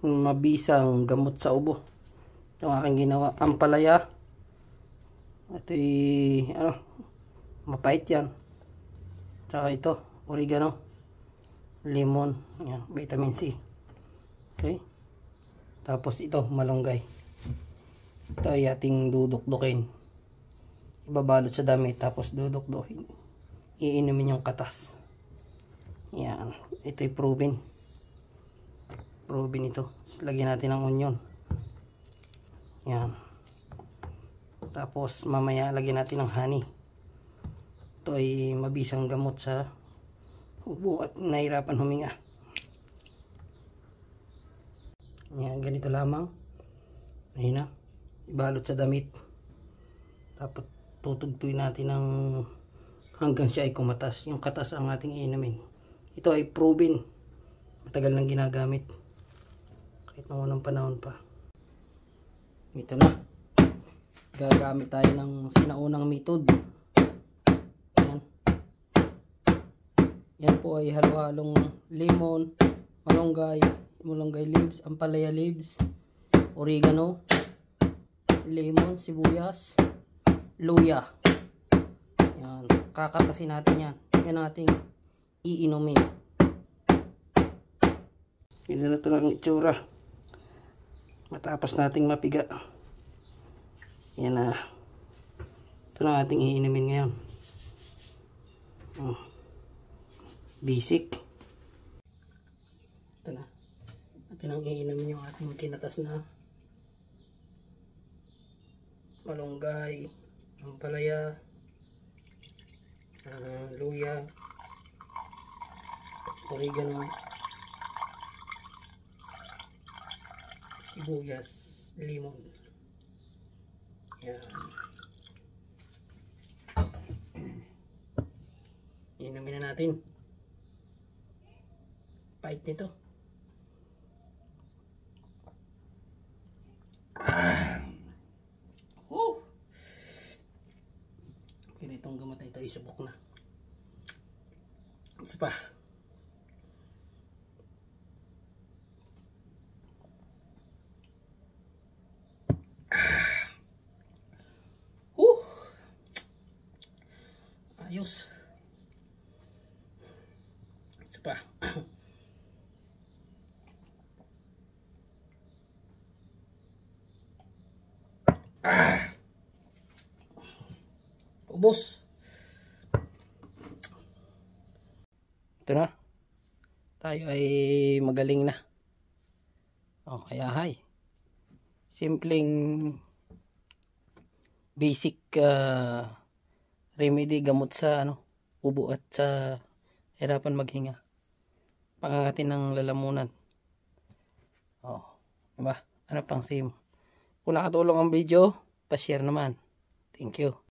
mabisang gamot sa ubo. Ito ang aking ginawa. Ampalaya. Ito mapait yan. Tsaka ito, oregano, lemon, yan, vitamin C. Okay. Tapos ito, malunggay. Ito ay ating dudukdukin. Ibabalot sa dami, tapos dudukdukin. Iinumin yung katas. Yan. Ito ay proven. Proven ito. Lagyan natin ng onion. Yan. Tapos mamaya lagyan natin ng honey. Ito ay mabisang gamot sa ubo at nahirapan huminga. Yan, ganito lamang. Ayun na. Ibalot sa damit. Tapos tutugtuin natin ng hanggang siya ay kumatas. Yung katas ang ating iinumin. Ito ay proven. Matagal nang ginagamit. Kahit noong unang panahon pa. Ito na. Gagamit tayo ng sinaunang method. Yan po ay halo-halong lemon, malunggay leaves, ampalaya leaves, oregano, lemon, sibuyas, luya. Yan, kakatasin natin yan. Yan nating iinumin. Yan na ito lang itsura. Matapos nating mapiga. Yan na. Ito na ating iinumin ngayon. Basic. Ito na. Atin ang iinumin yung ating kinatas na malunggay, ampalaya, luya, oregano, sibuyas, lemon. Yan. Inumin na natin. Pait nito. Pero itong gamot na ito isubok na. Isa pa. Ayos. Isa pa. Ubos. Ito na. Tayo ay magaling na. Kaya hay. Simpleng basic remedy gamot sa ubo at sa hirapan maghinga. Pangangatin ng lalamunan. Diba? Ano pang sim? Kung nakatulong ang video, pa-share naman. Thank you.